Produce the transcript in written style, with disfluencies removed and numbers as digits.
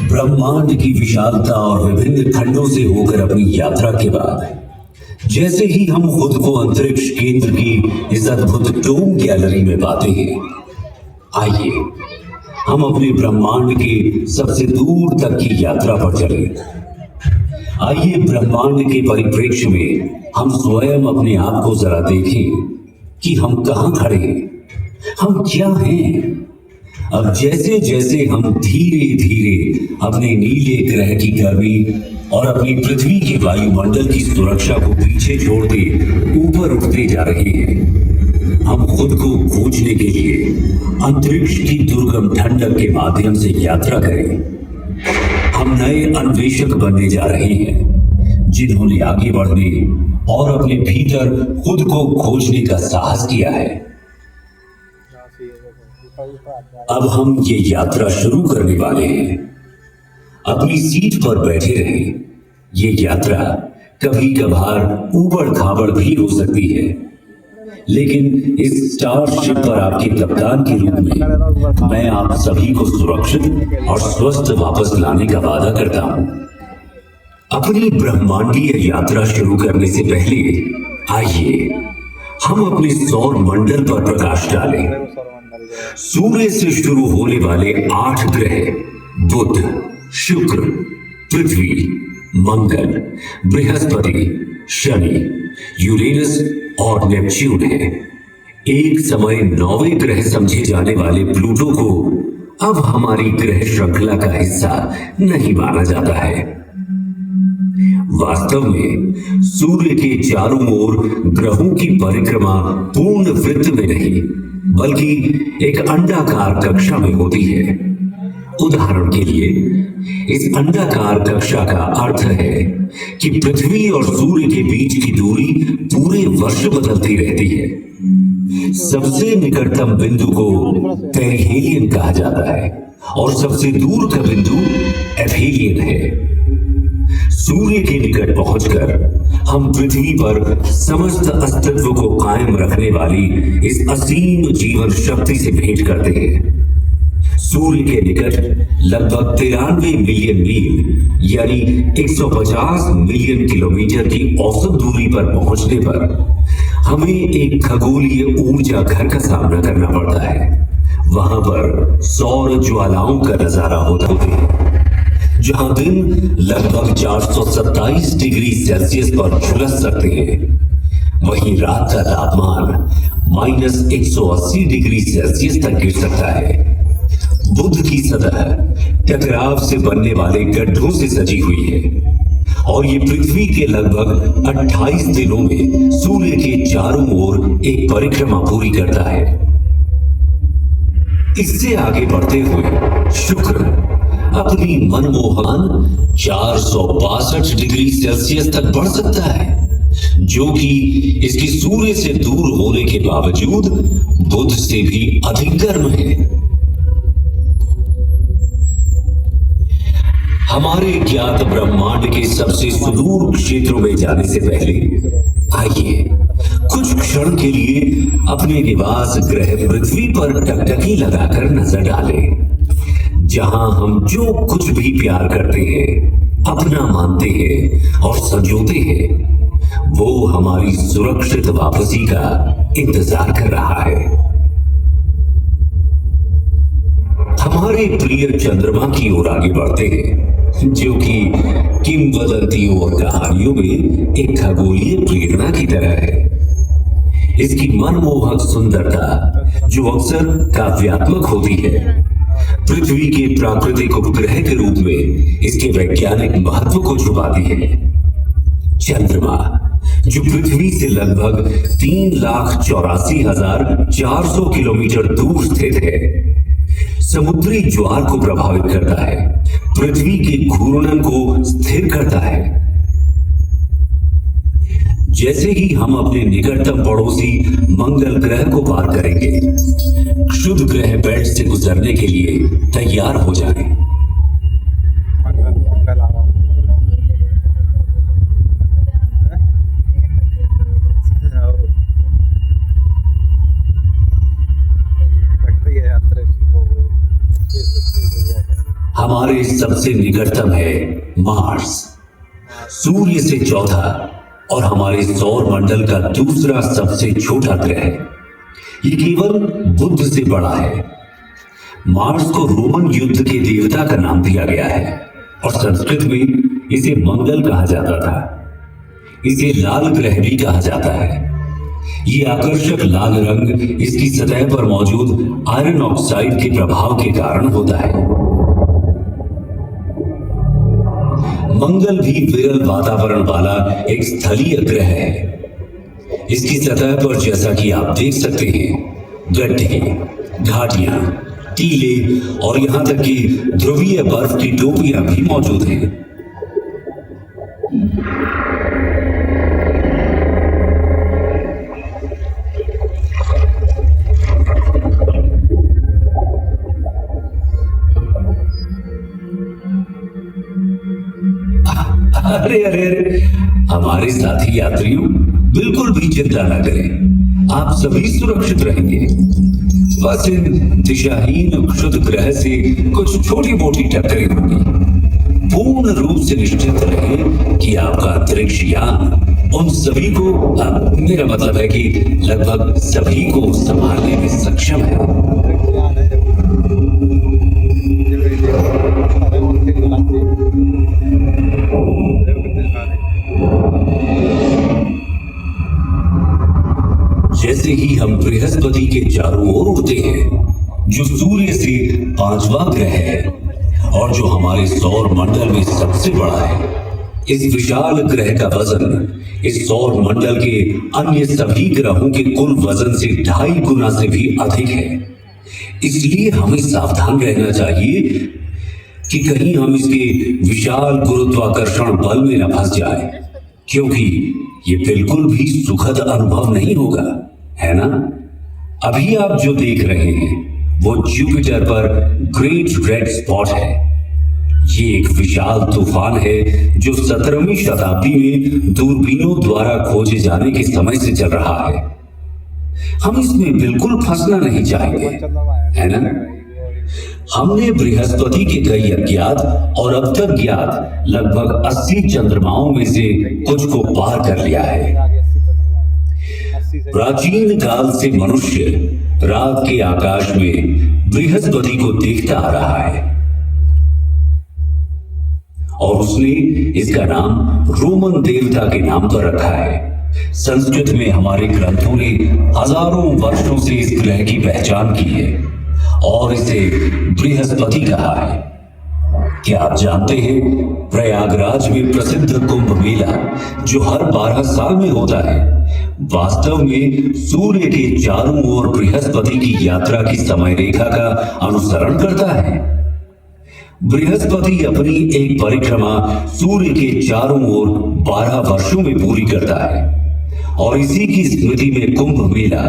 ब्रह्मांड की विशालता और विभिन्न खंडों से होकर अपनी यात्रा के बाद जैसे ही हम खुद को अंतरिक्ष केंद्र की इस अद्भुत डोम गैलरी में पाते हैं, आइए हम अपने ब्रह्मांड के सबसे दूर तक की यात्रा पर चलें। आइए ब्रह्मांड के परिप्रेक्ष्य में हम स्वयं अपने आप को जरा देखें कि हम कहां खड़े हैं, हम क्या हैं। अब जैसे जैसे हम धीरे धीरे अपने नीले ग्रह की गर्मी और अपनी पृथ्वी के वायुमंडल की सुरक्षा को पीछे छोड़ते ऊपर उठते जा रहे हैं, हम खुद को खोजने के लिए अंतरिक्ष की दुर्गम ठंडक के माध्यम से यात्रा करें। हम नए अन्वेषक बनने जा रहे हैं, जिन्होंने आगे बढ़ने और अपने भीतर खुद को खोजने का साहस किया है। अब हम ये यात्रा शुरू करने वाले हैं। अपनी सीट पर बैठे रहें। ये यात्रा कभी कभार ऊबड़ खाबड़ भी हो सकती है, लेकिन इस स्टारशिप पर आपके कप्तान के रूप में मैं आप सभी को सुरक्षित और स्वस्थ वापस लाने का वादा करता हूं। अपनी ब्रह्मांडीय यात्रा शुरू करने से पहले आइए हम अपने सौर मंडल पर प्रकाश डालें। सूर्य से शुरू होने वाले 8 ग्रह बुध, शुक्र, पृथ्वी, मंगल, बृहस्पति, शनि, यूरेनस और नेपच्यून है। एक समय 9वें ग्रह समझे जाने वाले प्लूटो को अब हमारी ग्रह श्रृंखला का हिस्सा नहीं माना जाता है। वास्तव में सूर्य के चारों ओर ग्रहों की परिक्रमा पूर्ण वृत्त में नहीं, बल्कि एक अंडाकार कक्षा में होती है। उदाहरण के लिए इस अंडाकार कक्षा का अर्थ है कि पृथ्वी और सूर्य के बीच की दूरी पूरे वर्ष बदलती रहती है। सबसे निकटतम बिंदु को पेरिहेलियन कहा जाता है और सबसे दूर का बिंदु एफेलियन है। सूर्य के निकट पहुंचकर हम पृथ्वी पर समस्त अस्तित्व को कायम रखने वाली इस असीम जीवन शक्ति से भेंट करते हैं। सूर्य के निकट लगभग 93 मिलियन मील यानी 150 मिलियन किलोमीटर की औसत दूरी पर पहुंचने पर हमें एक खगोलीय ऊर्जा घर का सामना करना पड़ता है। वहां पर सौर ज्वालाओं का नजारा होता है, जहां दिन लगभग 427 डिग्री सेल्सियस पर झुलस सकते हैं, वहीं रात का तापमान -180 डिग्री सेल्सियस तक गिर सकता है। बुध की सतह टकराव से बनने वाले गड्ढों से सजी हुई है और ये पृथ्वी के लगभग 28 दिनों में सूर्य के चारों ओर एक परिक्रमा पूरी करता है। इससे आगे बढ़ते हुए शुक्र अपनी मनमोहन 462 डिग्री सेल्सियस तक बढ़ सकता है, जो कि इसकी सूर्य से दूर होने के बावजूद बुध से भी अधिक गर्म है। हमारे ज्ञात ब्रह्मांड के सबसे सुदूर क्षेत्रों में जाने से पहले आइए कुछ क्षण के लिए अपने निवास ग्रह पृथ्वी पर टकटकी लगाकर नजर डालें, जहां हम जो कुछ भी प्यार करते हैं, अपना मानते हैं और संजोते हैं, वो हमारी सुरक्षित वापसी का इंतजार कर रहा है। हमारे प्रिय चंद्रमा की ओर आगे बढ़ते हैं, जो कि किंवदंतियों और कहानियों में एक खगोलीय प्रेरणा की तरह है। इसकी मनमोहक सुंदरता, जो अक्सर काव्यात्मक होती है, पृथ्वी के प्राकृतिक उपग्रह के रूप में इसके वैज्ञानिक महत्व को छुपाती है। चंद्रमा, जो पृथ्वी से लगभग 3,84,400 किलोमीटर दूर स्थित है, समुद्री ज्वार को प्रभावित करता है, पृथ्वी के घूर्णन को स्थिर करता है। जैसे ही हम अपने निकटतम पड़ोसी मंगल ग्रह को पार करेंगे, क्षुध ग्रह बेल्ट से गुजरने के लिए तैयार हो जाएं। हमारे सबसे निकटतम है मार्स, सूर्य से चौथा और हमारे सौर मंडल का दूसरा सबसे छोटा ग्रह। ये केवल बुध से बड़ा है। मार्स को रोमन युद्ध के देवता का नाम दिया गया है और संस्कृत में इसे मंगल कहा जाता था। इसे लाल ग्रह भी कहा जाता है। ये आकर्षक लाल रंग इसकी सतह पर मौजूद आयरन ऑक्साइड के प्रभाव के कारण होता है। मंगल भी विरल वातावरण वाला एक स्थलीय ग्रह है। इसकी सतह पर जैसा कि आप देख सकते हैं, गड्ढे, घाटियां, टीले और यहां तक कि ध्रुवीय बर्फ की टोपियां भी मौजूद हैं। अरे अरे अरे, हमारे साथी यात्रियों, बिल्कुल भी चिंता न करें, आप सभी सुरक्षित रहेंगे। बस इन दिशाहीन क्षुद्र ग्रह से कुछ छोटी मोटी टक्करें होंगी। पूर्ण रूप से निश्चित रहे कि आपका अंतरिक्ष यान उन सभी को, मेरा मतलब है कि लगभग सभी को संभालने में सक्षम है। जैसे ही हम बृहस्पति के चारों ओर उड़ते हैं, जो सूर्य से 5वां ग्रह है और जो हमारे सौर मंडल में सबसे बड़ा है, इस विशाल ग्रह का वजन इस सौर मंडल के अन्य सभी ग्रहों के कुल वजन से 2.5 गुना से भी अधिक है। इसलिए हमें सावधान रहना चाहिए कि कहीं हम इसके विशाल गुरुत्वाकर्षण बल में न फंस जाए, क्योंकि ये बिल्कुल भी सुखद अनुभव नहीं होगा, है ना? अभी आप जो देख रहे हैं वो जुपिटर पर ग्रेट रेड स्पॉट है। ये एक विशाल तूफान है जो 17वीं शताब्दी में दूरबीनों द्वारा खोजे जाने के समय से चल रहा है। हम इसमें बिल्कुल फंसना नहीं चाहेंगे, है ना? हमने बृहस्पति के कई अज्ञात और अब तक ज्ञात लगभग 80 चंद्रमाओं में से कुछ को पार कर लिया है। प्राचीन काल से मनुष्य रात के आकाश में बृहस्पति को देखता आ रहा है और उसने इसका नाम रोमन देवता के नाम पर रखा है। संस्कृत में हमारे ग्रंथों ने हजारों वर्षों से इस ग्रह की पहचान की है और इसे बृहस्पति कहा है। क्या आप जानते हैं, प्रयागराज में प्रसिद्ध कुंभ मेला जो हर 12 साल में होता है, वास्तव में सूर्य के चारों ओर बृहस्पति की यात्रा की समय रेखा का अनुसरण करता है। बृहस्पति अपनी एक परिक्रमा सूर्य के चारों ओर 12 वर्षों में पूरी करता है और इसी की स्मृति में कुंभ मेला